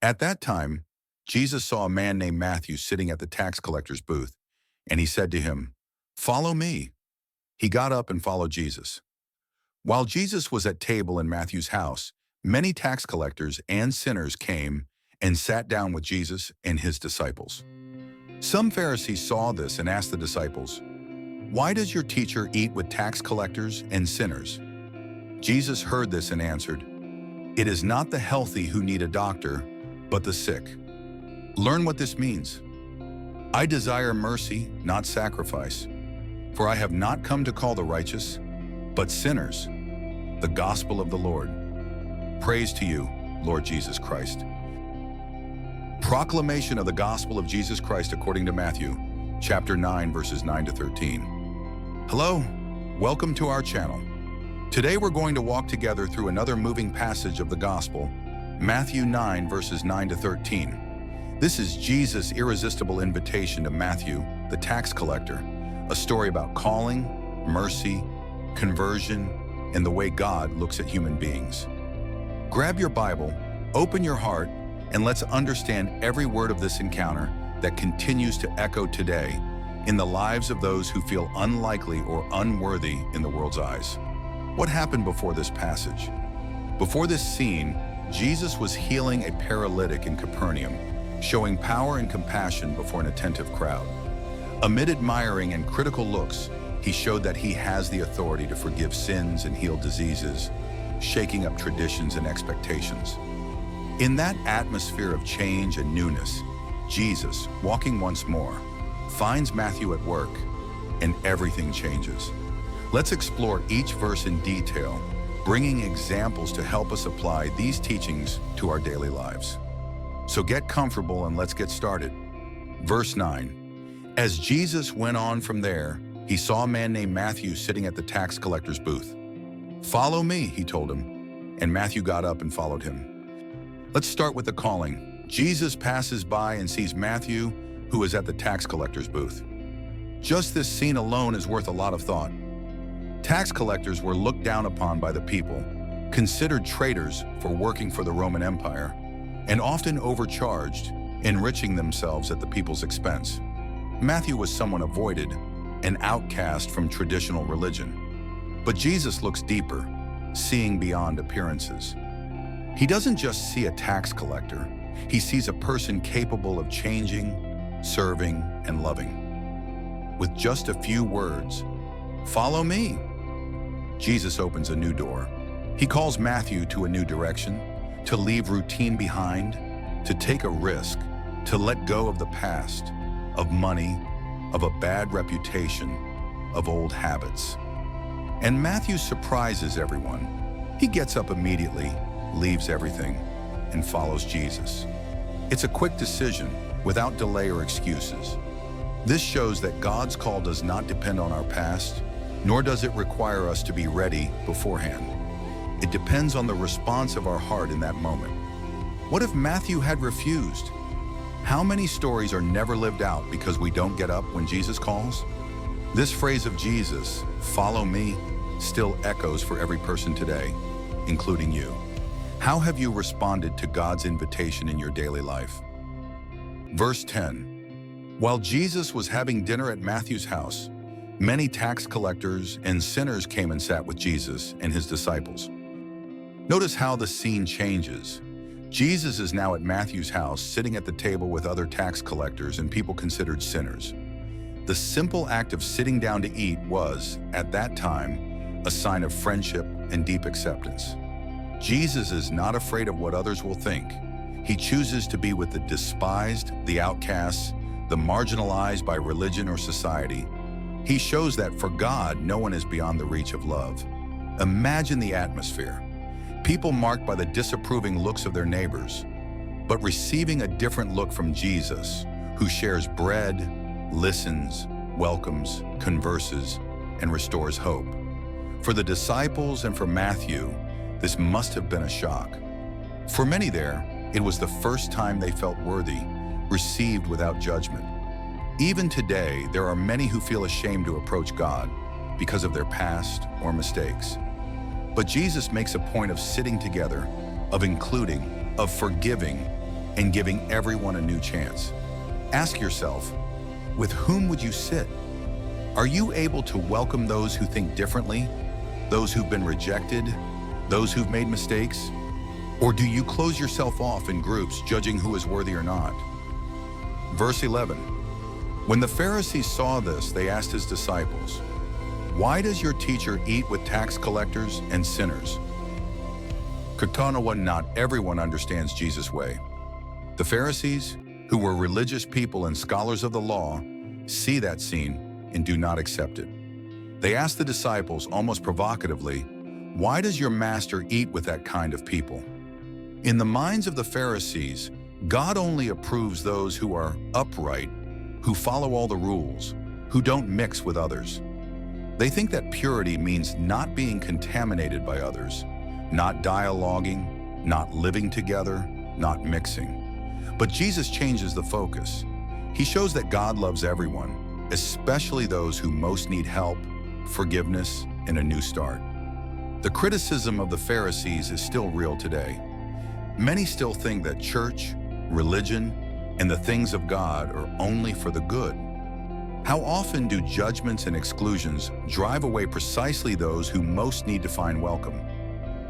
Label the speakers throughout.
Speaker 1: At that time, Jesus saw a man named Matthew sitting at the tax collector's booth, and he said to him, "Follow me." He got up and followed Jesus. While Jesus was at table in Matthew's house, many tax collectors and sinners came and sat down with Jesus and his disciples. Some Pharisees saw this and asked the disciples, "Why does your teacher eat with tax collectors and sinners?" Jesus heard this and answered, "It is not the healthy who need a doctor, but the sick." Learn what this means. I desire mercy, not sacrifice, for I have not come to call the righteous, but sinners. The gospel of the Lord. Praise to you, Lord Jesus Christ. Proclamation of the gospel of Jesus Christ according to Matthew, chapter 9, verses 9 to 13. Hello, welcome to our channel. Today we're going to walk together through another moving passage of the gospel, Matthew 9, verses 9 to 13. This is Jesus' irresistible invitation to Matthew, the tax collector, a story about calling, mercy, conversion, and the way God looks at human beings. Grab your Bible, open your heart, and let's understand every word of this encounter that continues to echo today in the lives of those who feel unlikely or unworthy in the world's eyes. What happened before this passage? Before this scene, Jesus was healing a paralytic in Capernaum, showing power and compassion before an attentive crowd. Amid admiring and critical looks, he showed that he has the authority to forgive sins and heal diseases, shaking up traditions and expectations. In that atmosphere of change and newness, Jesus, walking once more, finds Matthew at work, and everything changes. Let's explore each verse in detail, bringing examples to help us apply these teachings to our daily lives. So get comfortable and let's get started. Verse 9. As Jesus went on from there, he saw a man named Matthew sitting at the tax collector's booth. "Follow me," he told him, and Matthew got up and followed him. Let's start with the calling. Jesus passes by and sees Matthew, who is at the tax collector's booth. Just this scene alone is worth a lot of thought. Tax collectors were looked down upon by the people, considered traitors for working for the Roman Empire, and often overcharged, enriching themselves at the people's expense. Matthew was someone avoided, an outcast from traditional religion. But Jesus looks deeper, seeing beyond appearances. He doesn't just see a tax collector, he sees a person capable of changing, serving, and loving. With just a few words, "Follow me," Jesus opens a new door. He calls Matthew to a new direction, to leave routine behind, to take a risk, to let go of the past, of money, of a bad reputation, of old habits. And Matthew surprises everyone. He gets up immediately, leaves everything, and follows Jesus. It's a quick decision, without delay or excuses. This shows that God's call does not depend on our past, nor does it require us to be ready beforehand. It depends on the response of our heart in that moment. What if Matthew had refused? How many stories are never lived out because we don't get up when Jesus calls? This phrase of Jesus, "Follow me," still echoes for every person today, including you. How have you responded to God's invitation in your daily life? Verse 10. While Jesus was having dinner at Matthew's house, many tax collectors and sinners came and sat with Jesus and his disciples. Notice how the scene changes. Jesus is now at Matthew's house, sitting at the table with other tax collectors and people considered sinners. The simple act of sitting down to eat was, at that time, a sign of friendship and deep acceptance. Jesus is not afraid of what others will think. He chooses to be with the despised, the outcasts, the marginalized by religion or society. He shows that for God, no one is beyond the reach of love. Imagine the atmosphere. People marked by the disapproving looks of their neighbors, but receiving a different look from Jesus, who shares bread, listens, welcomes, converses, and restores hope. For the disciples and for Matthew, this must have been a shock. For many there, it was the first time they felt worthy, received without judgment. Even today, there are many who feel ashamed to approach God because of their past or mistakes. But Jesus makes a point of sitting together, of including, of forgiving, and giving everyone a new chance. Ask yourself, with whom would you sit? Are you able to welcome those who think differently, those who've been rejected, those who've made mistakes? Or do you close yourself off in groups, judging who is worthy or not? Verse 11. When the Pharisees saw this, they asked his disciples, "Why does your teacher eat with tax collectors and sinners?" Not everyone understands Jesus' way. The Pharisees, who were religious people and scholars of the law, see that scene and do not accept it. They ask the disciples, almost provocatively, "Why does your master eat with that kind of people?" In the minds of the Pharisees, God only approves those who are upright, who follow all the rules, who don't mix with others. They think that purity means not being contaminated by others, not dialoguing, not living together, not mixing. But Jesus changes the focus. He shows that God loves everyone, especially those who most need help, forgiveness, and a new start. The criticism of the Pharisees is still real today. Many still think that church, religion, and the things of God are only for the good. How often do judgments and exclusions drive away precisely those who most need to find welcome?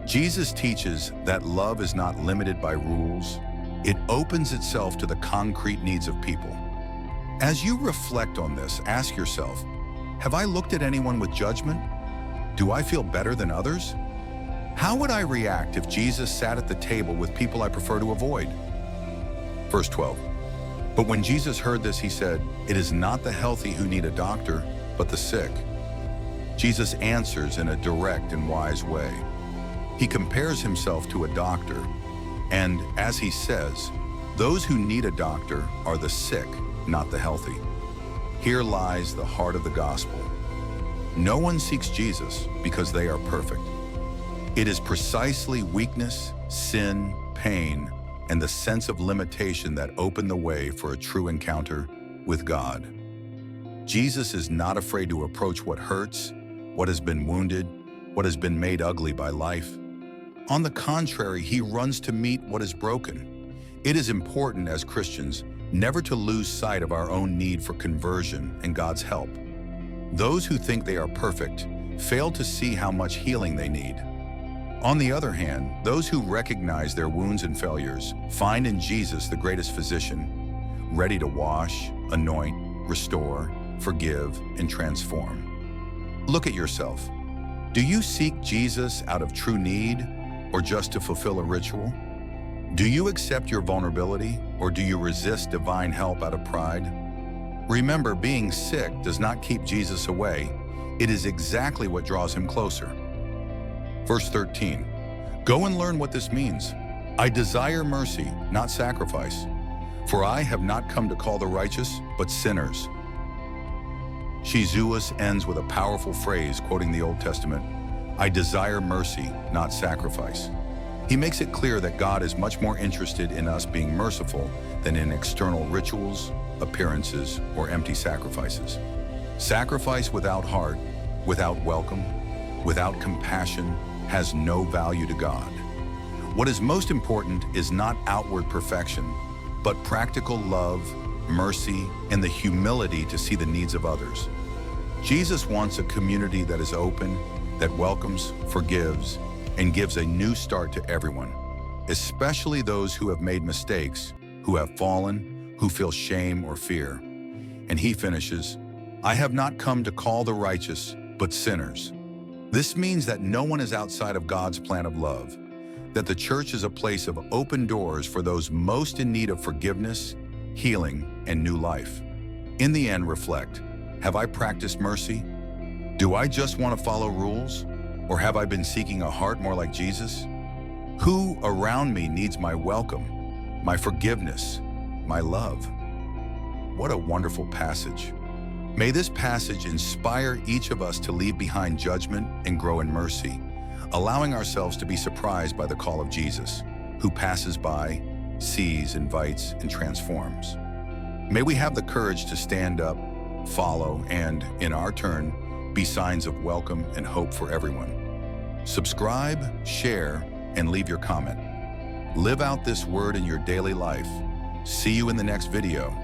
Speaker 1: Jesus teaches that love is not limited by rules. It opens itself to the concrete needs of people. As you reflect on this, ask yourself, have I looked at anyone with judgment? Do I feel better than others? How would I react if Jesus sat at the table with people I prefer to avoid? Verse 12. But when Jesus heard this, he said, "It is not the healthy who need a doctor, but the sick." Jesus answers in a direct and wise way. He compares himself to a doctor, and as he says, those who need a doctor are the sick, not the healthy. Here lies the heart of the gospel. No one seeks Jesus because they are perfect. It is precisely weakness, sin, pain, and the sense of limitation that open the way for a true encounter with God. Jesus is not afraid to approach what hurts, what has been wounded, what has been made ugly by life. On the contrary, he runs to meet what is broken. It is important as Christians never to lose sight of our own need for conversion and God's help. Those who think they are perfect fail to see how much healing they need. On the other hand, those who recognize their wounds and failures find in Jesus the greatest physician, ready to wash, anoint, restore, forgive, and transform. Look at yourself. Do you seek Jesus out of true need or just to fulfill a ritual? Do you accept your vulnerability or do you resist divine help out of pride? Remember, being sick does not keep Jesus away. It is exactly what draws him closer. Verse 13, go and learn what this means. I desire mercy, not sacrifice, for I have not come to call the righteous, but sinners. Jesus ends with a powerful phrase quoting the Old Testament, I desire mercy, not sacrifice. He makes it clear that God is much more interested in us being merciful than in external rituals, appearances, or empty sacrifices. Sacrifice without heart, without welcome, without compassion, has no value to God. What is most important is not outward perfection, but practical love, mercy, and the humility to see the needs of others. Jesus wants a community that is open, that welcomes, forgives, and gives a new start to everyone, especially those who have made mistakes, who have fallen, who feel shame or fear. And he finishes, I have not come to call the righteous, but sinners. This means that no one is outside of God's plan of love, that the church is a place of open doors for those most in need of forgiveness, healing, and new life. In the end, reflect, have I practiced mercy? Do I just want to follow rules? Or have I been seeking a heart more like Jesus? Who around me needs my welcome, my forgiveness, my love? What a wonderful passage. May this passage inspire each of us to leave behind judgment and grow in mercy, allowing ourselves to be surprised by the call of Jesus, who passes by, sees, invites, and transforms. May we have the courage to stand up, follow, and, in our turn, be signs of welcome and hope for everyone. Subscribe, share, and leave your comment. Live out this word in your daily life. See you in the next video.